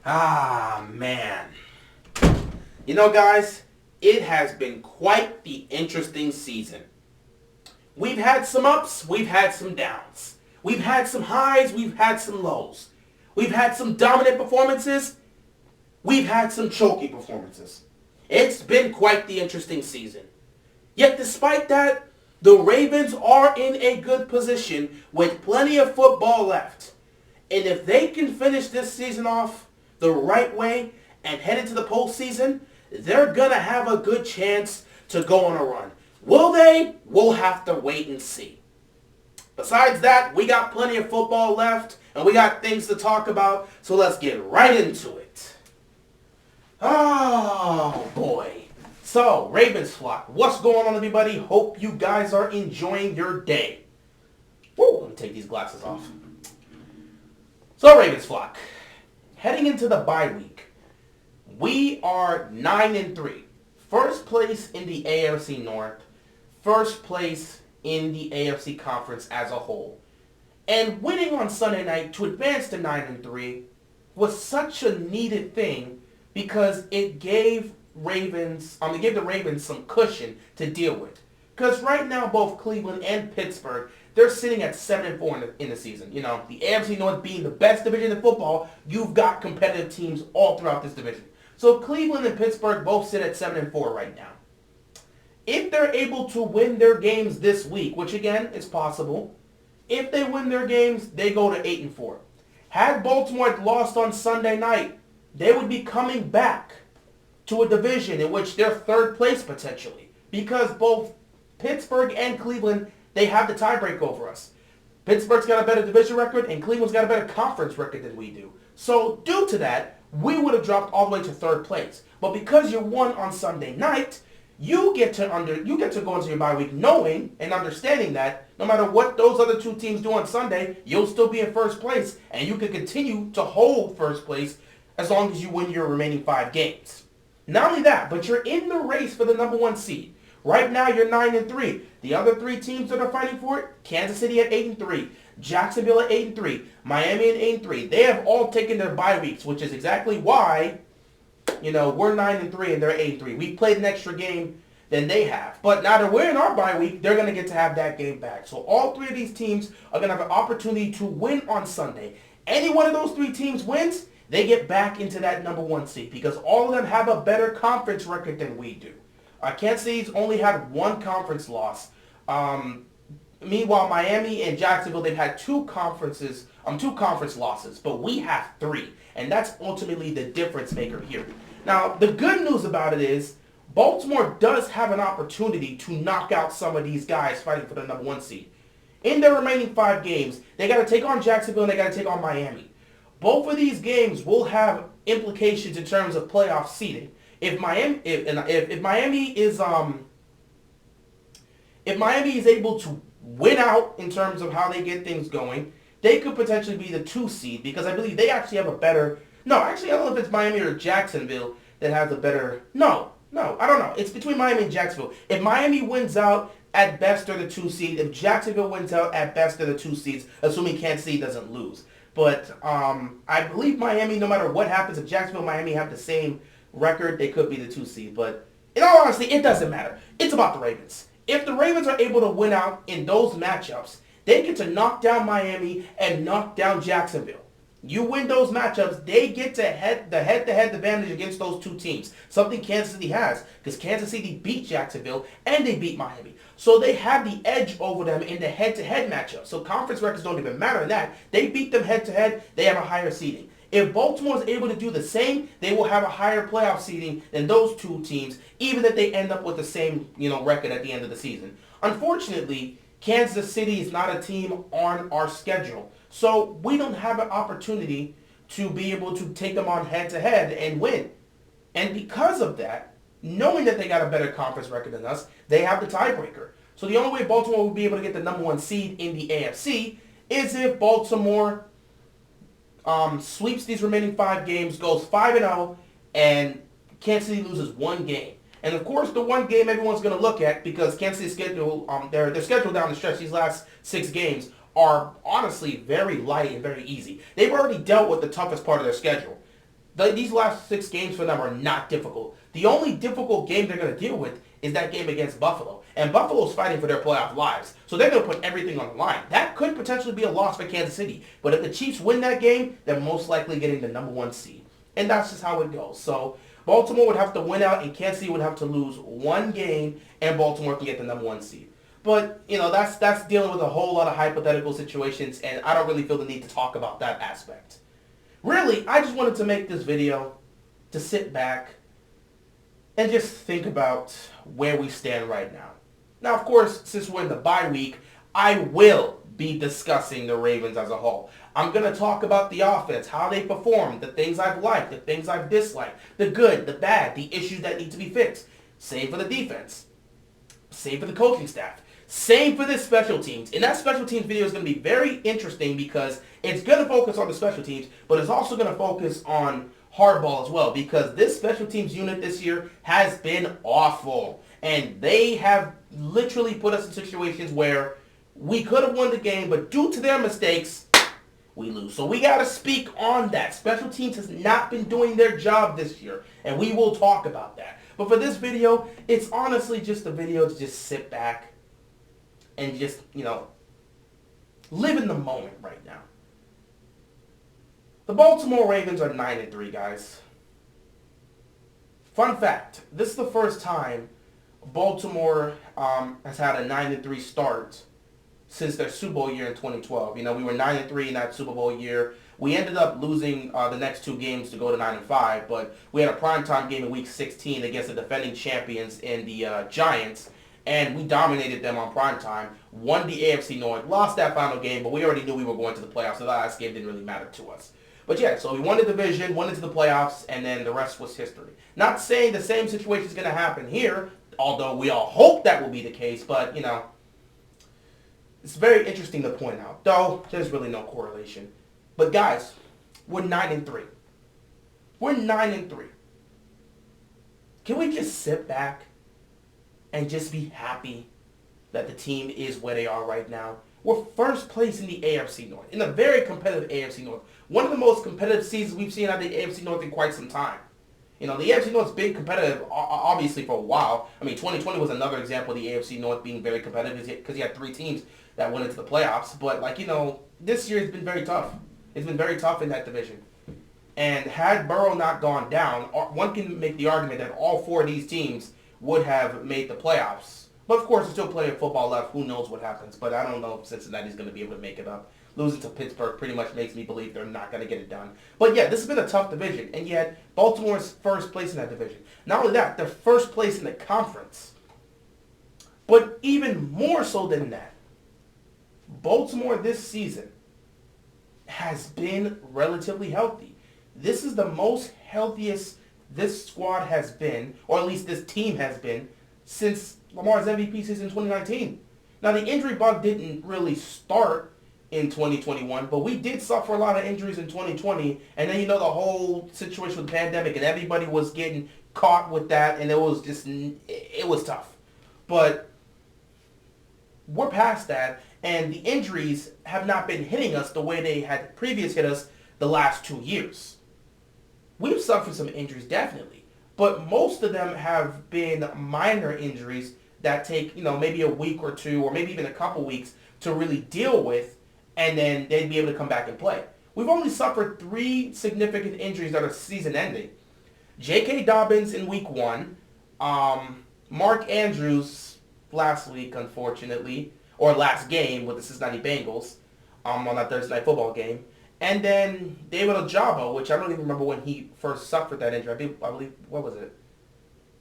Ah, man. You know, guys, it has been quite the interesting season. We've had some ups, we've had some downs. We've had some highs, we've had some lows. We've had some dominant performances, we've had some choky performances. It's been quite the interesting season. Yet despite that, the Ravens are in a good position with plenty of football left. And if they can finish this season off the right way and head into the postseason, they're going to have a good chance to go on a run. Will they? We'll have to wait and see. Besides that, we got plenty of football left and we got things to talk about, so let's get right into it. Oh, boy. So, Ravens flock, what's going on, everybody? Hope you guys are enjoying your day. Woo, let me take these glasses off. So, Ravens flock, heading into the bye week, we are 9-3. First place in the AFC North, first place in the AFC Conference as a whole. And winning on Sunday night to advance to 9-3 was such a needed thing because it gave the Ravens some cushion to deal with. Because right now, both Cleveland and Pittsburgh, they're sitting at 7-4 in the season. You know, the AFC North being the best division in football, you've got competitive teams all throughout this division. So Cleveland and Pittsburgh both sit at 7-4 right now. If they're able to win their games this week, which again is possible, if they win their games, they go to 8-4. Had Baltimore lost on Sunday night, they would be coming back to a division in which they're third place potentially, because both Pittsburgh and Cleveland, they have the tiebreak over us. Pittsburgh's got a better division record and Cleveland's got a better conference record than we do. So due to that, we would have dropped all the way to third place. But because you won on Sunday night, you get to go into your bye week knowing and understanding that no matter what those other two teams do on Sunday, you'll still be in first place and you can continue to hold first place as long as you win your remaining 5 games. Not only that, but you're in the race for the number 1 seed. Right now, you're 9-3. The other 3 teams that are fighting for it, Kansas City at 8-3, Jacksonville at 8-3, Miami at 8-3. They have all taken their bye weeks, which is exactly why, we're 9-3 and they're 8-3. We played an extra game than they have. But now that we're in our bye week, they're going to get to have that game back. So all 3 of these teams are going to have an opportunity to win on Sunday. Any one of those 3 teams wins, they get back into that number 1 seed because all of them have a better conference record than we do. Kansas City's only had 1 conference loss. Meanwhile, Miami and Jacksonville, they've had 2 conference losses, but we have 3. And that's ultimately the difference maker here. Now, the good news about it is Baltimore does have an opportunity to knock out some of these guys fighting for the number 1 seed. In their remaining 5 games, they got to take on Jacksonville and they got to take on Miami. Both of these games will have implications in terms of playoff seeding. If Miami is able to win out in terms of how they get things going, they could potentially be the 2 seed because I believe they actually have a better. No, actually, I don't know if it's Miami or Jacksonville that has a better. No, I don't know. It's between Miami and Jacksonville. If Miami wins out, at best they're the 2 seed. If Jacksonville wins out, at best they're the 2 seeds, assuming Kansas City doesn't lose. But I believe Miami, no matter what happens, if Jacksonville and Miami have the same record, they could be the 2 seed. But in all honesty, it doesn't matter. It's about the Ravens. If the Ravens are able to win out in those matchups, they get to knock down Miami and knock down Jacksonville. You win those matchups, they get to head-to-head advantage against those 2 teams. Something Kansas City has, because Kansas City beat Jacksonville and they beat Miami. So they have the edge over them in the head-to-head matchup. So conference records don't even matter in that. They beat them head-to-head, they have a higher seeding. If Baltimore is able to do the same, they will have a higher playoff seeding than those 2 teams, even if they end up with the same, record at the end of the season. Unfortunately, Kansas City is not a team on our schedule. So we don't have an opportunity to be able to take them on head-to-head and win. And because of that, knowing that they got a better conference record than us, they have the tiebreaker. So the only way Baltimore will be able to get the number 1 seed in the AFC is if Baltimore sweeps these remaining 5 games, goes 5-0, and Kansas City loses 1 game. And of course, the one game everyone's going to look at, because Kansas City's schedule, their schedule down the stretch, these last 6 games, are honestly very light and very easy. They've already dealt with the toughest part of their schedule. These last 6 games for them are not difficult. The only difficult game they're going to deal with is that game against Buffalo. And Buffalo's fighting for their playoff lives. So they're going to put everything on the line. That could potentially be a loss for Kansas City. But if the Chiefs win that game, they're most likely getting the number 1 seed. And that's just how it goes. So Baltimore would have to win out, and Kansas City would have to lose 1 game, and Baltimore can get the number 1 seed. But, that's dealing with a whole lot of hypothetical situations, and I don't really feel the need to talk about that aspect. Really, I just wanted to make this video to sit back and just think about where we stand right now. Now, of course, since we're in the bye week, I will be discussing the Ravens as a whole. I'm going to talk about the offense, how they perform, the things I've liked, the things I've disliked, the good, the bad, the issues that need to be fixed. Same for the defense. Same for the coaching staff. Same for the special teams. And that special teams video is going to be very interesting because it's going to focus on the special teams, but it's also going to focus on hardball as well, because this special teams unit this year has been awful. And they have literally put us in situations where we could have won the game, but due to their mistakes, we lose. So we got to speak on that. Special teams has not been doing their job this year, and we will talk about that. But for this video, it's honestly just a video to just sit back and just, live in the moment right now. The Baltimore Ravens are 9-3, guys. Fun fact, this is the first time Baltimore has had a 9-3 start since their Super Bowl year in 2012. We were 9-3 in that Super Bowl year. We ended up losing the next 2 games to go to 9-5, but we had a primetime game in Week 16 against the defending champions in the Giants, and we dominated them on primetime, won the AFC North, lost that final game, but we already knew we were going to the playoffs, so the last game didn't really matter to us. But yeah, so we won the division, went into the playoffs, and then the rest was history. Not saying the same situation is going to happen here, although we all hope that will be the case, but, it's very interesting to point out, though there's really no correlation. But guys, we're 9-3. We're 9-3. Can we just sit back and just be happy that the team is where they are right now? We're first place in the AFC North, in a very competitive AFC North. One of the most competitive seasons we've seen out of the AFC North in quite some time. The AFC North's been competitive, obviously, for a while. 2020 was another example of the AFC North being very competitive because you had 3 teams that went into the playoffs. But, this year has been very tough. It's been very tough in that division. And had Burrow not gone down, one can make the argument that all 4 of these teams would have made the playoffs. But, of course, there's still plenty of football left. Who knows what happens. But I don't know if Cincinnati's going to be able to make it up. Losing to Pittsburgh pretty much makes me believe they're not going to get it done. But, yeah, this has been a tough division. And yet, Baltimore's first place in that division. Not only that, they're first place in the conference. But even more so than that, Baltimore this season has been relatively healthy. This is the most healthiest this squad has been, or at least this team has been, since Lamar's MVP season in 2019. Now, the injury bug didn't really start in 2021, but we did suffer a lot of injuries in 2020, and then the whole situation with the pandemic, and everybody was getting caught with that, and it was tough. But we're past that, and the injuries have not been hitting us the way they had previously hit us the last 2 years. We've suffered some injuries, definitely, but most of them have been minor injuries that take, maybe a week or 2, or maybe even a couple weeks to really deal with, and then they'd be able to come back and play. We've only suffered 3 significant injuries that are season-ending. J.K. Dobbins in Week 1, Mark Andrews last week, unfortunately, or last game with the Cincinnati Bengals on that Thursday Night Football game, and then David Ojabo, which I don't even remember when he first suffered that injury. I believe, what was it?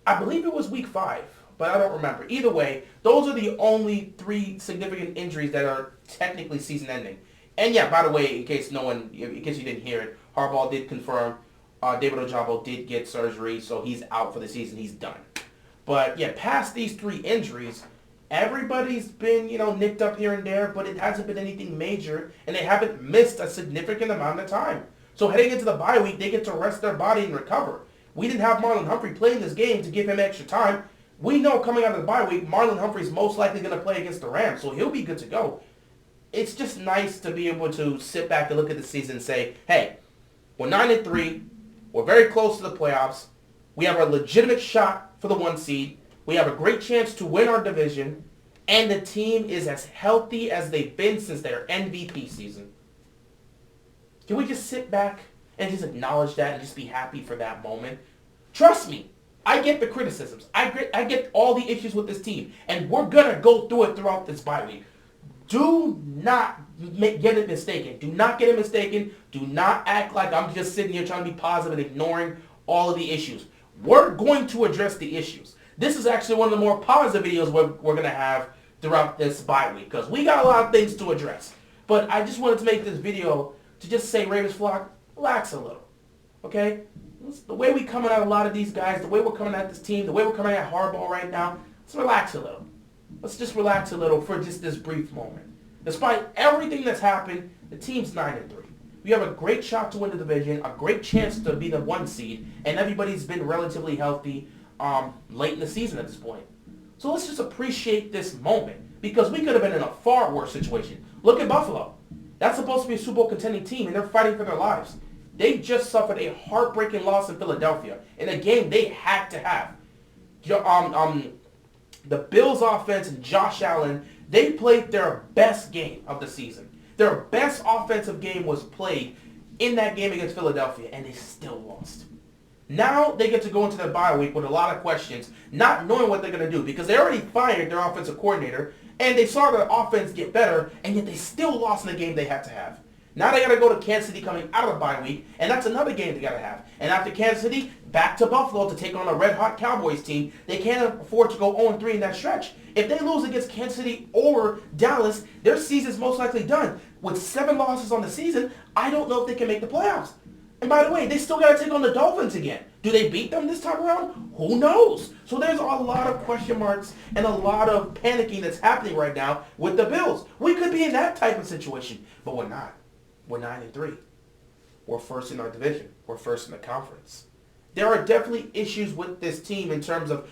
I believe it was Week 5. But I don't remember. Either way, those are the only 3 significant injuries that are technically season-ending. And yeah, by the way, in case you didn't hear it, Harbaugh did confirm David Ojabo did get surgery, so he's out for the season. He's done. But yeah, past these 3 injuries, everybody's been, nicked up here and there, but it hasn't been anything major, and they haven't missed a significant amount of time. So heading into the bye week, they get to rest their body and recover. We didn't have Marlon Humphrey playing this game to give him extra time. We know coming out of the bye week, Marlon Humphrey's most likely going to play against the Rams, so he'll be good to go. It's just nice to be able to sit back and look at the season and say, hey, we're 9-3. We're very close to the playoffs. We have a legitimate shot for the 1 seed. We have a great chance to win our division. And the team is as healthy as they've been since their MVP season. Can we just sit back and just acknowledge that and just be happy for that moment? Trust me, I get the criticisms. I get all the issues with this team. And we're going to go through it throughout this bye week. Do not get it mistaken. Do not get it mistaken. Do not act like I'm just sitting here trying to be positive and ignoring all of the issues. We're going to address the issues. This is actually one of the more positive videos we're going to have throughout this bye week because we got a lot of things to address. But I just wanted to make this video to just say, Ravens flock, relax a little. Okay? The way we coming at a lot of these guys, the way we're coming at this team, the way we're coming at Harbaugh right now, let's relax a little. Let's just relax a little for just this brief moment. Despite everything that's happened, the team's 9-3. We have a great shot to win the division, a great chance to be the 1 seed, and everybody's been relatively healthy late in the season at this point. So let's just appreciate this moment because we could have been in a far worse situation. Look at Buffalo. That's supposed to be a Super Bowl contending team, and they're fighting for their lives. They just suffered a heartbreaking loss in Philadelphia in a game they had to have. The Bills offense and Josh Allen, they played their best game of the season. Their best offensive game was played in that game against Philadelphia, and they still lost. Now they get to go into their bye week with a lot of questions, not knowing what they're going to do because they already fired their offensive coordinator, and they saw their offense get better, and yet they still lost in the game they had to have. Now they got to go to Kansas City coming out of the bye week, and that's another game they got to have. And after Kansas City, back to Buffalo to take on a red-hot Cowboys team. They can't afford to go 0-3 in that stretch. If they lose against Kansas City or Dallas, their season's most likely done. With 7 losses on the season, I don't know if they can make the playoffs. And by the way, they still got to take on the Dolphins again. Do they beat them this time around? Who knows? So there's a lot of question marks and a lot of panicking that's happening right now with the Bills. We could be in that type of situation, but we're not. We're 9-3. We're first in our division. We're first in the conference. There are definitely issues with this team in terms of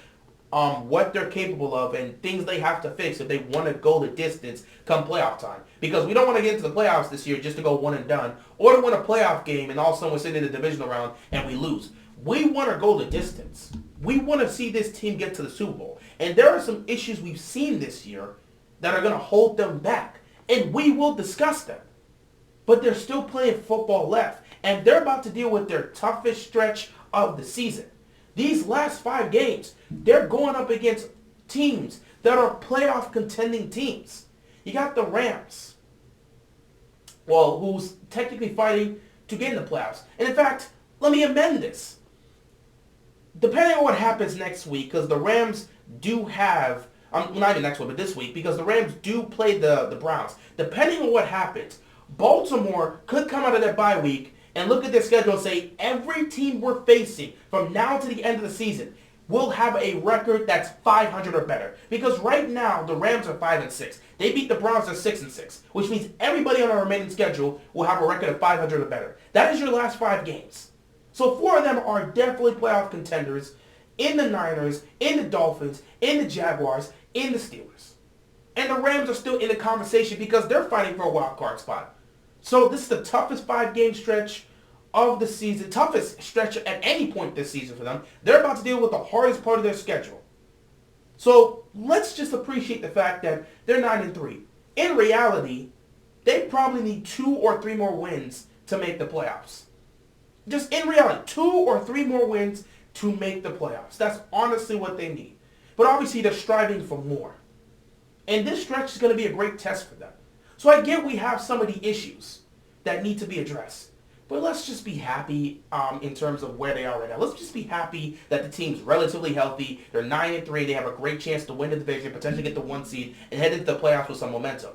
what they're capable of and things they have to fix if they want to go the distance come playoff time. Because we don't want to get into the playoffs this year just to go one and done or to win a playoff game and all of a sudden we're sitting in the divisional round and we lose. We want to go the distance. We want to see this team get to the Super Bowl. And there are some issues we've seen this year that are going to hold them back. And we will discuss them. But they're still playing football left. And they're about to deal with their toughest stretch of the season. These last 5 games, they're going up against teams that are playoff contending teams. You got the Rams, well, who's technically fighting to get in the playoffs. And in fact, let me amend this. Depending on what happens next week, because the Rams do have, not even next week, but this week, because the Rams do play the Browns. Depending on what happens, Baltimore could come out of their bye week and look at their schedule and say, every team we're facing from now to the end of the season will have a record that's 500 or better. Because right now, the Rams are 5-6. They beat the Browns at 6-6, which means everybody on our remaining schedule will have a record of 500 or better. That is your last 5 games. So 4 of them are definitely playoff contenders in the Niners, in the Dolphins, in the Jaguars, in the Steelers. And the Rams are still in the conversation because they're fighting for a wild card spot. So this is the toughest 5-game stretch of the season, toughest stretch at any point this season for them. They're about to deal with the hardest part of their schedule. So let's just appreciate the fact that they're 9-3. In reality, they probably need 2 or 3 more wins to make the playoffs. Just in reality, 2 or 3 more wins to make the playoffs. That's honestly what they need. But obviously they're striving for more. And this stretch is going to be a great test for them. So I get we have some of the issues that need to be addressed. But let's just be happy in terms of where they are right now. Let's just be happy that the team's relatively healthy. They're 9-3. They have a great chance to win the division, potentially get the 1 seed, and head into the playoffs with some momentum.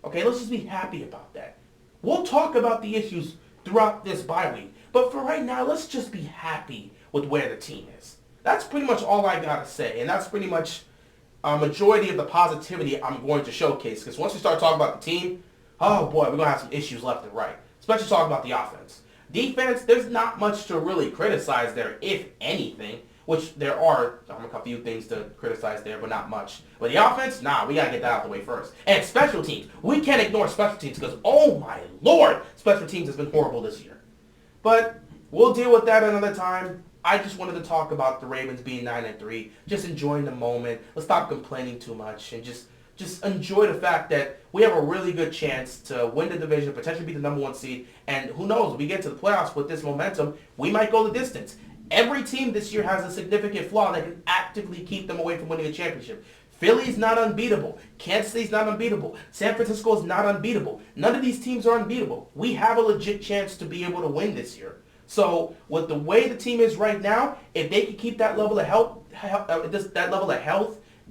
Okay, let's just be happy about that. We'll talk about the issues throughout this bye week. But for right now, let's just be happy with where the team is. That's pretty much all I got to say. And that's pretty much a majority of the positivity I'm going to showcase. Because once we start talking about the team, oh boy, we're going to have some issues left and right. Especially talking about the offense. Defense, there's not much to really criticize there, if anything. Which there are a few things to criticize there, but not much. But the offense, nah, we got to get that out of the way first. And special teams. We can't ignore special teams because, oh my lord, special teams has been horrible this year. But we'll deal with that another time. I just wanted to talk about the Ravens being 9-3, just enjoying the moment. Let's stop complaining too much and just enjoy the fact that we have a really good chance to win the division, potentially be the number 1 seed, and who knows, if we get to the playoffs with this momentum, we might go the distance. Every team this year has a significant flaw that can actively keep them away from winning a championship. Philly's not unbeatable. Kansas City's not unbeatable. San Francisco's not unbeatable. None of these teams are unbeatable. We have a legit chance to be able to win this year. So with the way the team is right now, if they can keep that level of health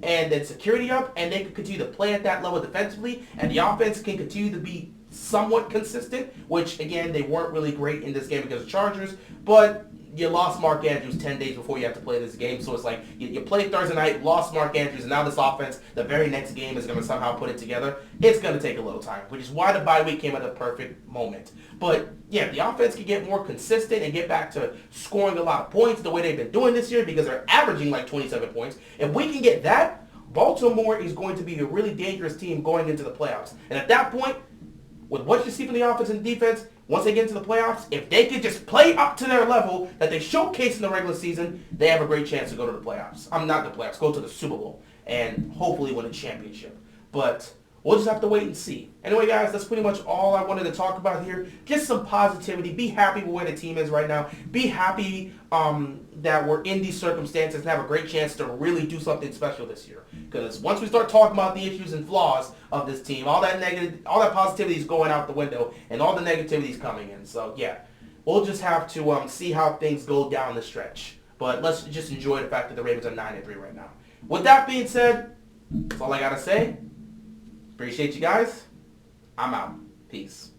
and then security up, and they can continue to play at that level defensively, and the offense can continue to be somewhat consistent, which again they weren't really great in this game against the Chargers, but you lost Mark Andrews 10 days before you have to play this game, so it's like you play Thursday night, lost Mark Andrews, and now this offense, the very next game is going to somehow put it together. It's going to take a little time, which is why the bye week came at a perfect moment. But yeah, the offense can get more consistent and get back to scoring a lot of points the way they've been doing this year, because they're averaging like 27 points. If we can get that, Baltimore is going to be a really dangerous team going into the playoffs. And at that point, with what you see from the offense and defense, once they get into the playoffs, if they could just play up to their level that they showcased in the regular season, they have a great chance to go to the playoffs. Not the playoffs, go to the Super Bowl and hopefully win a championship. But we'll just have to wait and see. Anyway, guys, that's pretty much all I wanted to talk about here. Just some positivity. Be happy with where the team is right now. Be happy that we're in these circumstances and have a great chance to really do something special this year. Because once we start talking about the issues and flaws of this team, all that positivity is going out the window, and all the negativity is coming in. So yeah, we'll just have to see how things go down the stretch. But let's just enjoy the fact that the Ravens are 9-3 right now. With that being said, that's all I gotta say. Appreciate you guys. I'm out. Peace.